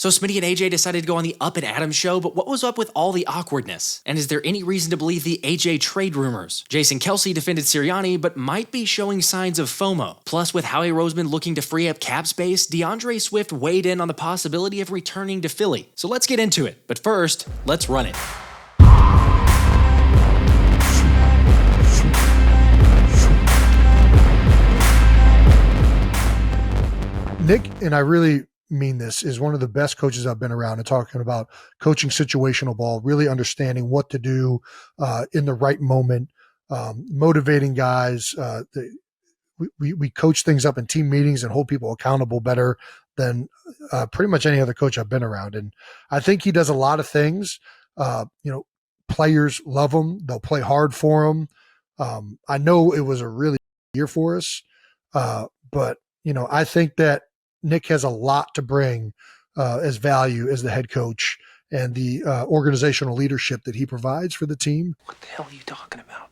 So Smitty and AJ decided to go on the Up and Adams show, but what was up with all the awkwardness? And is there any reason to believe the AJ trade rumors? Kelce defended Sirianni, but might be showing signs of FOMO. Plus, with Howie Roseman looking to free up cap space, DeAndre Swift weighed in on the possibility of returning to Philly. So let's get into it. But first, let's run it. Nick, and I really mean this, is one of the best coaches I've been around, and talking about coaching situational ball, really understanding what to do in the right moment, motivating guys. We coach things up in team meetings and hold people accountable better than pretty much any other coach I've been around. And I think he does a lot of things. Players love him. They'll play hard for him. I know it was a really good year for us, but I think that Nick has a lot to bring as value as the head coach, and the organizational leadership that he provides for the team. What the hell are you talking about?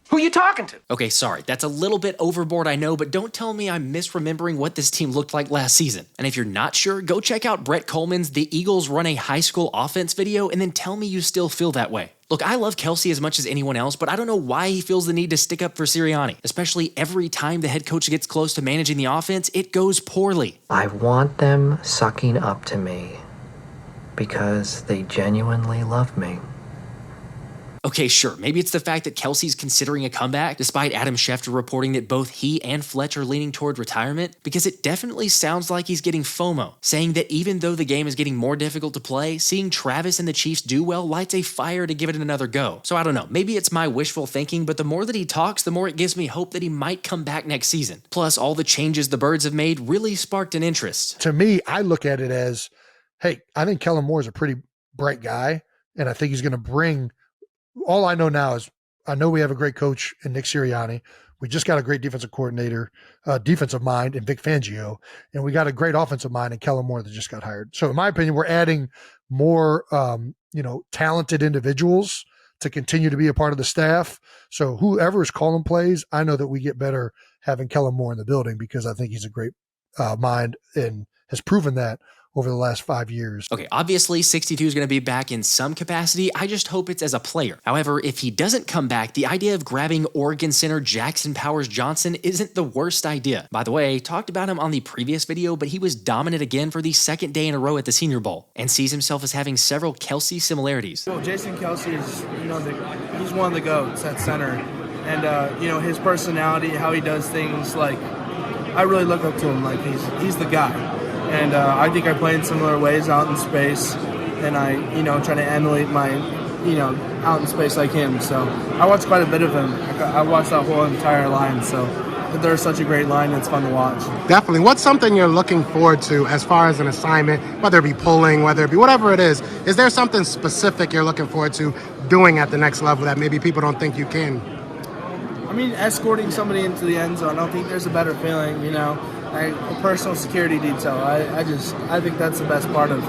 Who are you talking to? Okay, sorry, that's a little bit overboard, I know, but don't tell me I'm misremembering what this team looked like last season. And if you're not sure, go check out Brett Coleman's The Eagles Run a High School Offense video and then tell me you still feel that way. Look, I love Kelce as much as anyone else, but I don't know why he feels the need to stick up for Sirianni, especially every time the head coach gets close to managing the offense, it goes poorly. I want them sucking up to me because they genuinely love me. Okay, sure, maybe it's the fact that Kelce's considering a comeback, despite Adam Schefter reporting that both he and Fletch are leaning toward retirement, because it definitely sounds like he's getting FOMO, saying that even though the game is getting more difficult to play, seeing Travis and the Chiefs do well lights a fire to give it another go. So I don't know, maybe it's my wishful thinking, but the more that he talks, the more it gives me hope that he might come back next season. Plus, all the changes the Birds have made really sparked an interest. To me, I look at it as, hey, I think Kellen Moore is a pretty bright guy, and I think he's going to bring. All I know now is I know we have a great coach in Nick Sirianni. We just got a great defensive coordinator, defensive mind in Vic Fangio, and we got a great offensive mind in Kellen Moore that just got hired. So in my opinion, we're adding more, talented individuals to continue to be a part of the staff. So whoever is calling plays, I know that we get better having Kellen Moore in the building, because I think he's a great mind and has proven that over the last 5 years. Okay, obviously 62 is going to be back in some capacity. I just hope it's as a player. However, if he doesn't come back, the idea of grabbing Oregon center Jackson Powers Johnson isn't the worst idea. By the way, talked about him on the previous video, but he was dominant again for the second day in a row at the Senior Bowl and sees himself as having several Kelce similarities. Well, Jason Kelce is, he's one of the GOATs at center. And, his personality, how he does things, I really look up to him. He's the guy. And I think I play in similar ways out in space, and I, try to emulate my, out in space like him. So I watched quite a bit of him. I watched that whole entire line. So they're such a great line. It's fun to watch. Definitely. What's something you're looking forward to as far as an assignment, whether it be pulling, whether it be whatever it is? Is there something specific you're looking forward to doing at the next level that maybe people don't think you can? I mean, escorting somebody into the end zone. I don't think there's a better feeling, a personal security detail. I think that's the best part of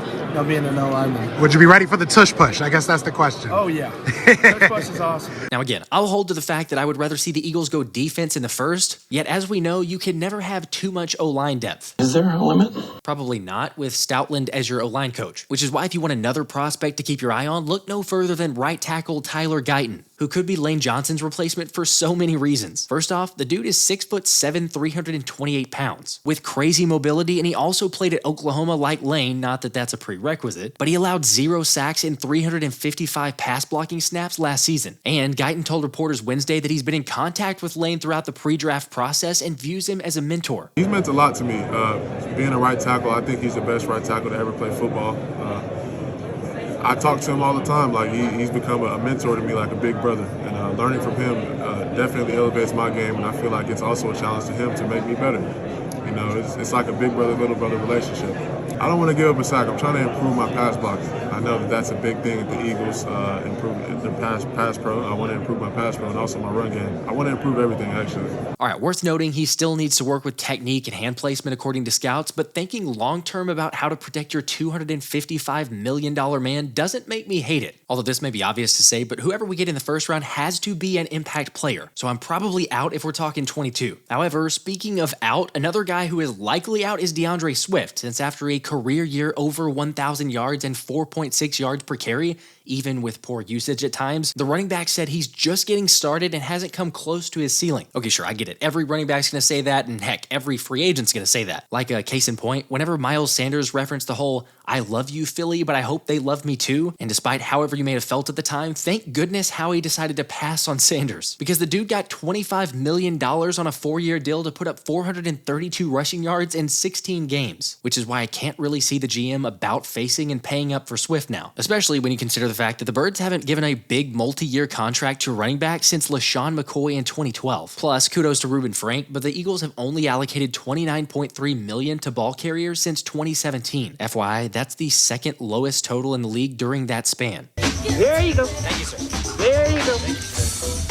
being an O-lineman. Would you be ready for the tush push? I guess that's the question. Oh, yeah. Tush push is awesome. Now, again, I'll hold to the fact that I would rather see the Eagles go defense in the first, yet as we know, you can never have too much O-line depth. Is there a limit? Probably not with Stoutland as your O-line coach, which is why if you want another prospect to keep your eye on, look no further than right tackle Tyler Guyton, who could be Lane Johnson's replacement for so many reasons. First off, the dude is 6'7", 328 pounds, with crazy mobility, and he also played at Oklahoma like Lane, not that that's a prerequisite, but he allowed 0 sacks and 355 pass blocking snaps last season. And Guyton told reporters Wednesday that he's been in contact with Lane throughout the pre-draft process and views him as a mentor. He's meant a lot to me. Being a right tackle, I think he's the best right tackle to ever play football. I talk to him all the time. He's become a mentor to me, like a big brother. And learning from him definitely elevates my game, and I feel like it's also a challenge to him to make me better. It's like a big brother, little brother relationship. I don't want to give up a sack. I'm trying to improve my pass blocking. I know that that's a big thing at the Eagles, improve the pass pro. I want to improve my pass pro and also my run game. I want to improve everything, actually. All right, worth noting, he still needs to work with technique and hand placement according to scouts, but thinking long-term about how to protect your $255 million man doesn't make me hate it. Although this may be obvious to say, but whoever we get in the first round has to be an impact player, so I'm probably out if we're talking 22. However, speaking of out, another guy guy who is likely out is DeAndre Swift, since after a career year over 1,000 yards and 4.6 yards per carry, even with poor usage at times, the running back said he's just getting started and hasn't come close to his ceiling. Okay, sure, I get it. Every running back's gonna say that, and heck, every free agent's gonna say that. Like a case in point, whenever Miles Sanders referenced the whole, "I love you, Philly, but I hope they love me too," and despite however you may have felt at the time, thank goodness Howie decided to pass on Sanders, because the dude got $25 million on a 4-year deal to put up 432 rushing yards in 16 games, which is why I can't really see the GM about facing and paying up for Swift now, especially when you consider the fact that the Birds haven't given a big multi-year contract to a running back since LaShawn McCoy in 2012. Plus, kudos to Reuben Frank, but the Eagles have only allocated $29.3 million to ball carriers since 2017. FYI, that's the second lowest total in the league during that span. There you go. Thank you, sir. There you go.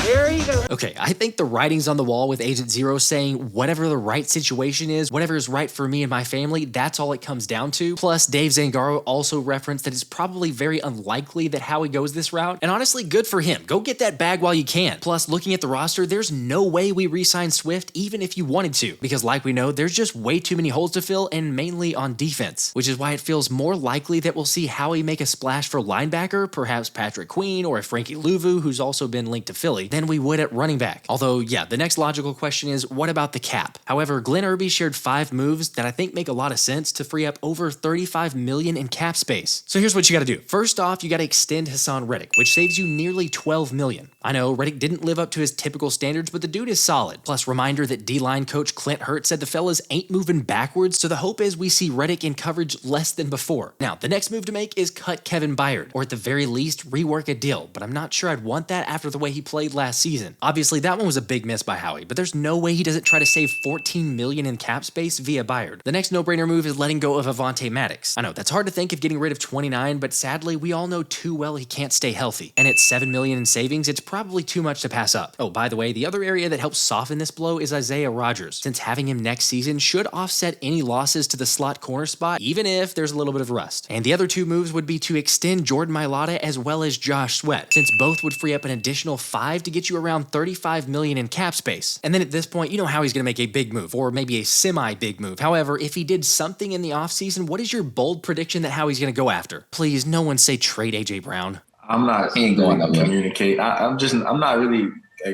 There you go. Okay, I think the writing's on the wall with Agent Zero saying whatever the right situation is, whatever is right for me and my family, that's all it comes down to. Plus, Dave Zangaro also referenced that it's probably very unlikely that Howie goes this route, and honestly, good for him. Go get that bag while you can. Plus, looking at the roster, there's no way we re-sign Swift even if you wanted to, because like we know, there's just way too many holes to fill, and mainly on defense, which is why it feels more likely that we'll see Howie make a splash for linebacker, perhaps Patrick Queen or a Frankie Louvu, who's also been linked to Philly, than we would at running back. Although, yeah, the next logical question is, what about the cap? However, Glenn Irby shared 5 moves that I think make a lot of sense to free up over $35 million in cap space. So here's what you gotta do. First off, you gotta extend Hassan Reddick, which saves you nearly $12 million. I know, Reddick didn't live up to his typical standards, but the dude is solid. Plus, reminder that D-line coach Clint Hurt said the fellas ain't moving backwards, so the hope is we see Reddick in coverage less than before. Now, the next move to make is cut Kevin Byard, or at the very least, rework a deal, but I'm not sure I'd want that after the way he played last season. Obviously, that one was a big miss by Howie, but there's no way he doesn't try to save $14 million in cap space via Byard. The next no-brainer move is letting go of Avonte Maddox. I know, that's hard to think of getting rid of 29, but sadly, we all know too well he can't stay healthy. And at $7 million in savings, it's probably too much to pass up. Oh, by the way, the other area that helps soften this blow is Isaiah Rodgers, since having him next season should offset any losses to the slot corner spot, even if there's a little bit of rust. And the other two moves would be to extend Jordan Mailata as well as Josh Sweat, since both would free up an additional 5 to get you around $35 million in cap space. And then at this point, you know how he's gonna make a big move, or maybe a semi-big move. However, if he did something in the offseason, what is your bold prediction that Howie's gonna go after? Please, no one say trade AJ Brown. I'm not He ain't going to nowhere. communicate. I'm not really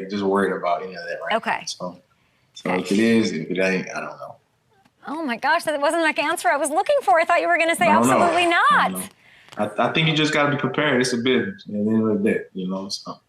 just worried about any of that right Okay. now. So if it is, if it ain't, I don't know. Oh my gosh, that wasn't the answer I was looking for. I thought you were going to say I don't know. absolutely I not. don't know. I think you just got to be prepared. It's a business at the end of the day, you know. So,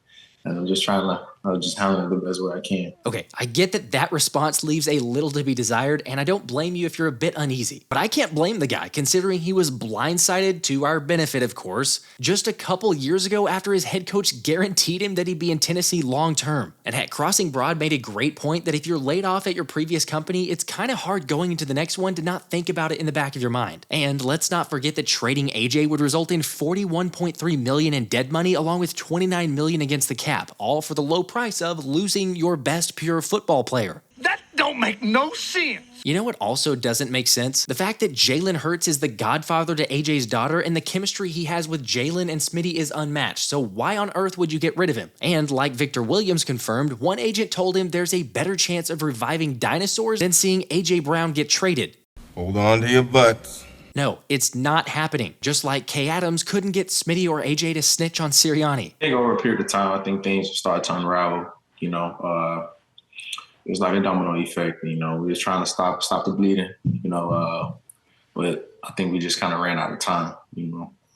and I'm just trying to just handle it the best way I can. Okay, I get that response leaves a little to be desired, and I don't blame you if you're a bit uneasy. But I can't blame the guy, considering he was blindsided, to our benefit of course, just a couple years ago after his head coach guaranteed him that he'd be in Tennessee long term. And heck, Crossing Broad made a great point that if you're laid off at your previous company, it's kind of hard going into the next one to not think about it in the back of your mind. And let's not forget that trading AJ would result in $41.3 million in dead money along with $29 million against the cap, all for the low price of losing your best pure football player. That don't make no sense. You know what also doesn't make sense? The fact that Jalen Hurts is the godfather to AJ's daughter, and the chemistry he has with Jalen and Smitty is unmatched, so why on earth would you get rid of him? And like Victor Williams confirmed, one agent told him there's a better chance of reviving dinosaurs than seeing AJ Brown get traded. Hold on to your butts. No, it's not happening. Just like Kay Adams couldn't get Smitty or AJ to snitch on Sirianni. I think over a period of time, I think things start to unravel. You know, it's like a domino effect. You know, we're just trying to stop the bleeding. You know, but I think we just kind of ran out of time. You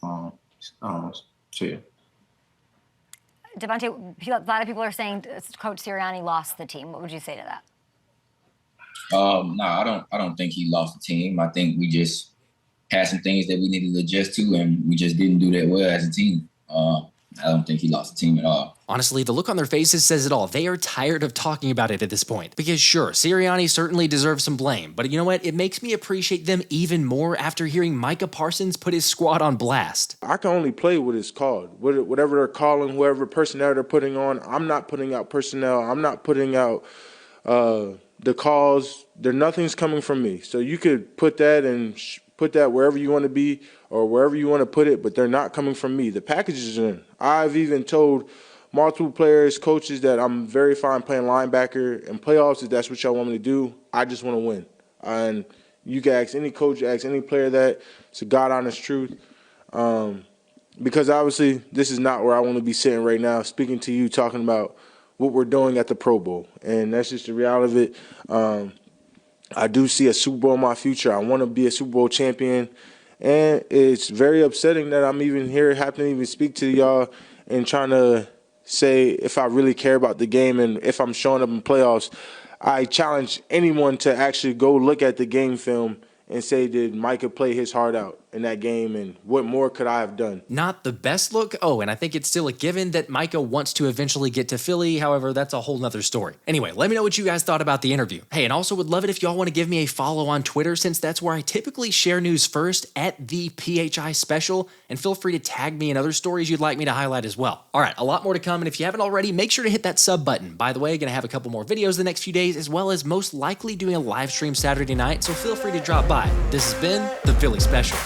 know, so yeah. DeVonta, a lot of people are saying Coach Sirianni lost the team. What would you say to that? No, I don't think he lost the team. I think we just had some things that we needed to adjust to, and we just didn't do that well as a team. I don't think he lost the team at all. Honestly, the look on their faces says it all. They are tired of talking about it at this point. Because sure, Sirianni certainly deserves some blame, but you know what? It makes me appreciate them even more after hearing Micah Parsons put his squad on blast. I can only play what it's called. Whatever they're calling, whoever personnel they're putting on, I'm not putting out personnel. I'm not putting out the calls. Nothing's coming from me. So you could put that and put that wherever you want to be or wherever you want to put it, but they're not coming from me. The packages are in. I've even told multiple players, coaches that I'm very fine playing linebacker. In playoffs, if that's what y'all want me to do, I just want to win. And you can ask any coach, ask any player that. It's a God-honest truth. Because obviously this is not where I want to be sitting right now, speaking to you, talking about what we're doing at the Pro Bowl. And that's just the reality of it. I do see a Super Bowl in my future. I want to be a Super Bowl champion. And it's very upsetting that I'm even here, having to even speak to y'all and trying to say if I really care about the game and if I'm showing up in playoffs. I challenge anyone to actually go look at the game film and say, did Micah play his heart out in that game, and what more could I have done? Not the best look. Oh, and I think it's still a given that Micah wants to eventually get to Philly. However, that's a whole nother story. Anyway, let me know what you guys thought about the interview. Hey, and also would love it if y'all want to give me a follow on Twitter, since that's where I typically share news first, at the PHI Special, and feel free to tag me in other stories you'd like me to highlight as well. All right, a lot more to come, and if you haven't already, make sure to hit that sub button. By the way, gonna have a couple more videos the next few days, as well as most likely doing a live stream Saturday night, so feel free to drop by. This has been the Philly Special.